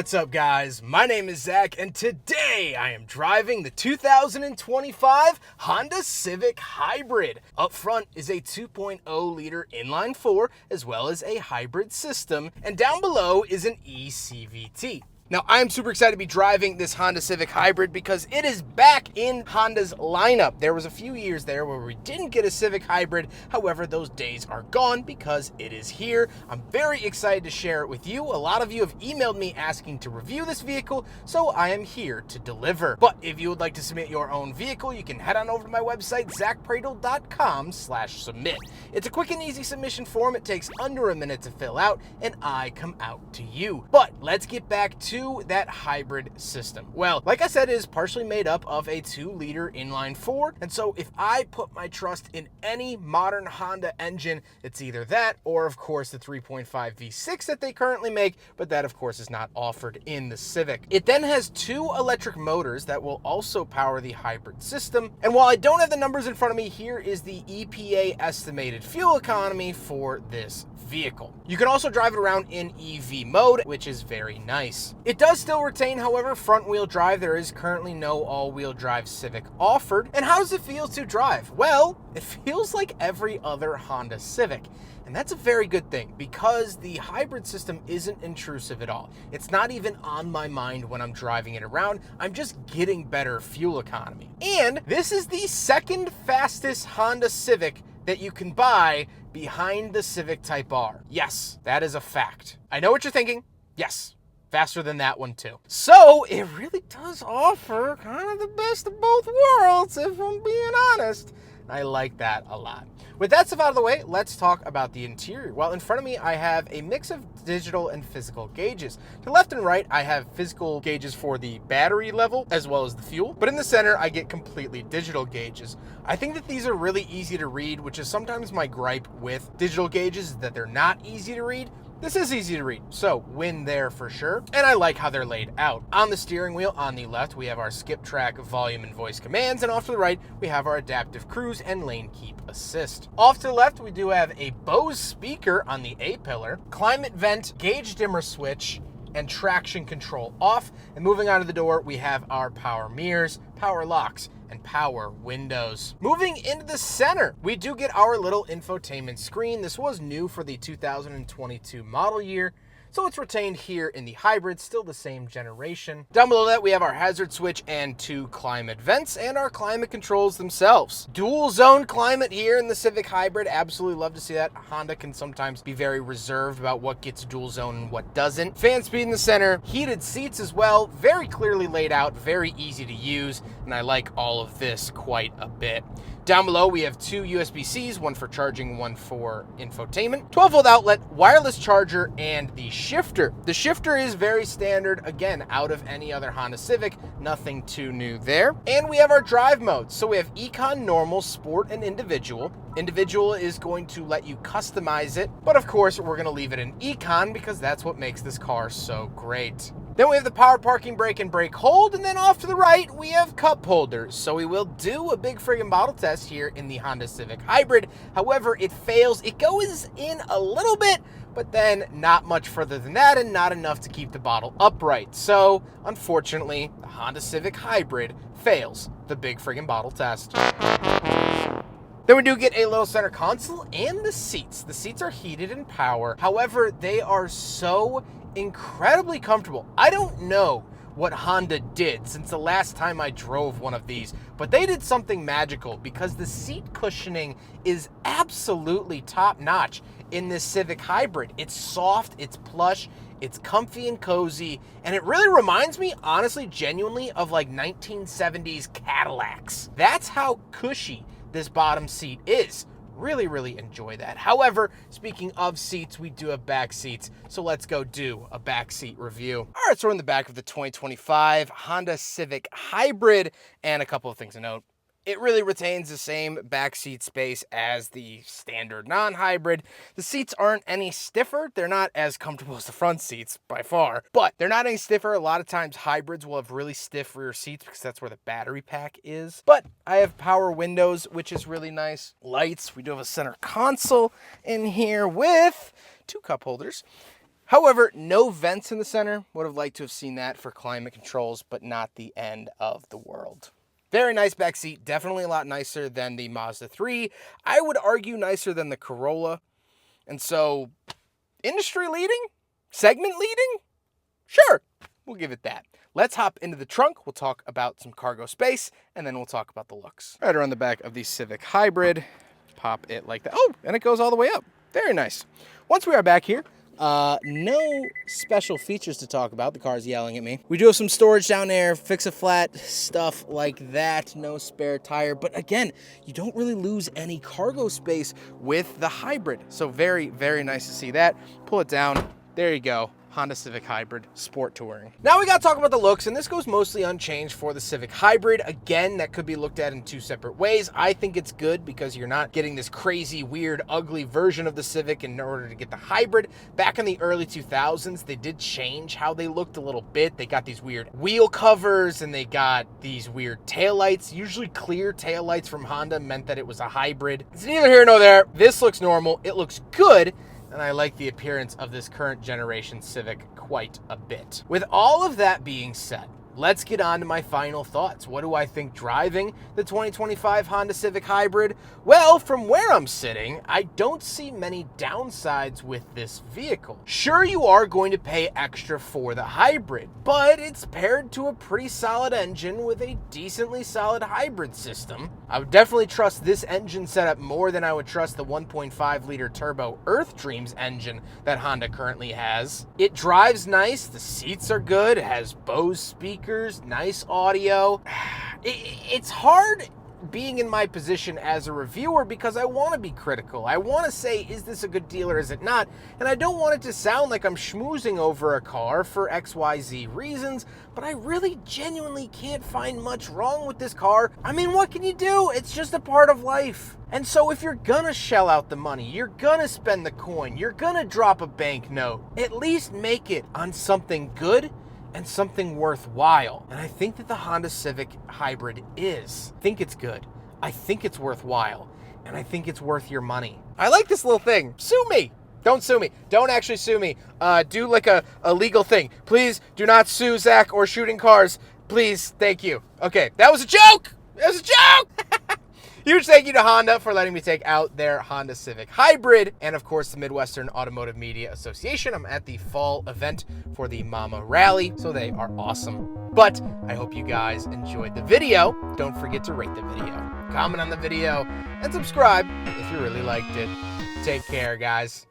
what's up guys? My name is Zack and today I am driving the 2025 Honda Civic Hybrid. Up front is a 2.0 liter inline 4 as well as a hybrid system, and down below is an eCVT. Now, I'm super excited to be driving this Honda Civic Hybrid because it is back in Honda's lineup. There was a few years there where we didn't get a Civic Hybrid. However, those days are gone because it is here. I'm very excited to share it with you. A lot of you have emailed me asking to review this vehicle, so I am here to deliver. But if you would like to submit your own vehicle, you can head on over to my website, zackpradel.com/submit. It's a quick and easy submission form. It takes under a minute to fill out, and I come out to you. But let's get back to that hybrid system. Well, like I said, it is partially made up of a 2-liter inline 4, and so if I put my trust in any modern Honda engine, it's either that or of course the 3.5 V6 that they currently make, but that of course is not offered in the Civic. It then has 2 electric motors that will also power the hybrid system, and while I don't have the numbers in front of me, here is the EPA estimated fuel economy for this vehicle. You can also drive it around in EV mode, which is very nice. It does still retain, however, front-wheel drive. There is currently no all-wheel drive Civic offered. And how does it feel to drive? Well, it feels like every other Honda Civic. And that's a very good thing because the hybrid system isn't intrusive at all. It's not even on my mind when I'm driving it around. I'm just getting better fuel economy. And this is the second fastest Honda Civic that you can buy behind the Civic Type R. Yes, that is a fact. I know what you're thinking. Yes, faster than that one too. So it really does offer kind of the best of both worlds, if I'm being honest. I like that a lot. With that stuff out of the way, let's talk about the interior. Well, in front of me, I have a mix of digital and physical gauges. To left and right, I have physical gauges for the battery level as well as the fuel. But in the center, I get completely digital gauges. I think that these are really easy to read, which is sometimes my gripe with digital gauges, is that they're not easy to read. This is easy to read, so win there for sure. And I like how they're laid out. On the steering wheel, on the left, we have our skip track, volume, and voice commands. And off to the right, we have our adaptive cruise and lane keep assist. Off to the left, we do have a Bose speaker on the A-pillar, climate vent, gauge dimmer switch, and traction control off. And moving on to the door, we have our power mirrors, power locks, and power windows. Moving into the center, we do get our little infotainment screen. This was new for the 2022 model year, so it's retained here in the hybrid, still the same generation. Down below that, we have our hazard switch and 2 climate vents and our climate controls themselves. Dual zone climate here in the Civic Hybrid. Absolutely love to see that. Honda can sometimes be very reserved about what gets dual zone and what doesn't. Fan speed in the center, heated seats as well, very clearly laid out, very easy to use, and I like all of this quite a bit. Down below, we have 2 USB-Cs, one for charging, one for infotainment, 12-volt outlet, wireless charger, and the shifter. The shifter is very standard, again, out of any other Honda Civic, nothing too new there. And we have our drive modes. So we have Econ, Normal, Sport, and Individual. Individual is going to let you customize it, but of course, we're going to leave it in Econ because that's what makes this car so great. Then we have the power parking brake and brake hold, and then off to the right, we have cup holders. So we will do a big friggin' bottle test here in the Honda Civic Hybrid. However, it fails. It goes in a little bit, but then not much further than that and not enough to keep the bottle upright. So, unfortunately, the Honda Civic Hybrid fails the big friggin' bottle test. Then we do get a little center console and the seats. The seats are heated and power. However, they are so incredibly comfortable. I don't know what Honda did since the last time I drove one of these, but they did something magical because the seat cushioning is absolutely top-notch in this Civic Hybrid. It's soft, it's plush, it's comfy and cozy, and it really reminds me, honestly, genuinely, of like 1970s Cadillacs. That's how cushy this bottom seat is. Really, really enjoy that. However, speaking of seats, we do have back seats, so let's go do a back seat review. All right, so we're in the back of the 2025 Honda Civic Hybrid, and a couple of things to note. It really retains the same backseat space as the standard non-hybrid. The seats aren't any stiffer. They're not as comfortable as the front seats by far, but they're not any stiffer. A lot of times hybrids will have really stiff rear seats because that's where the battery pack is. But I have power windows, which is really nice. Lights. We do have a center console in here with 2 cup holders. However, no vents in the center. Would have liked to have seen that for climate controls, but not the end of the world. Very nice back seat. Definitely a lot nicer than the Mazda 3. I would argue nicer than the Corolla. And so, industry leading? Segment leading? Sure, we'll give it that. Let's hop into the trunk. We'll talk about some cargo space, and then we'll talk about the looks. Right around the back of the Civic Hybrid. Pop it like that. Oh, and it goes all the way up. Very nice. Once we are back here, no special features to talk about. The car's yelling at me. We do have some storage down there, fix-a-flat, stuff like that. No spare tire. But again, you don't really lose any cargo space with the hybrid. So very, very nice to see that. Pull it down. There you go. Honda Civic Hybrid Sport Touring. Now we gotta talk about the looks, and this goes mostly unchanged for the Civic Hybrid. Again, that could be looked at in two separate ways. I think it's good because you're not getting this crazy, weird, ugly version of the Civic in order to get the hybrid. Back in the early 2000s, they did change how they looked a little bit. They got these weird wheel covers, and they got these weird taillights. Usually clear taillights from Honda meant that it was a hybrid. It's neither here nor there. This looks normal. It looks good. And I like the appearance of this current generation Civic quite a bit. With all of that being said, let's get on to my final thoughts. What do I think driving the 2025 Honda Civic Hybrid? Well, from where I'm sitting, I don't see many downsides with this vehicle. Sure, you are going to pay extra for the hybrid, but it's paired to a pretty solid engine with a decently solid hybrid system. I would definitely trust this engine setup more than I would trust the 1.5 liter turbo Earth Dreams engine that Honda currently has. It drives nice, the seats are good, it has Bose speakers, nice audio. It's hard being in my position as a reviewer because I want to be critical. I want to say, is this a good deal or is it not? And I don't want it to sound like I'm schmoozing over a car for XYZ reasons, but I really genuinely can't find much wrong with this car. I mean, what can you do? It's just a part of life. And so if you're gonna shell out the money, you're gonna spend the coin, you're gonna drop a bank note, at least make it on something good and something worthwhile. And I think that the Honda Civic Hybrid is. I think it's good. I think it's worthwhile. And I think it's worth your money. I like this little thing. Sue me. Don't sue me. Don't actually sue me. Do like a legal thing. Please do not sue Zack or Shooting Cars. Please. Thank you. Okay. That was a joke. That was a joke. Huge thank you to Honda for letting me take out their Honda Civic Hybrid, and of course the Midwestern Automotive Media Association. I'm at the fall event for the Mama Rally, so they are awesome. But I hope you guys enjoyed the video. Don't forget to rate the video, comment on the video, and subscribe if you really liked it. Take care, guys.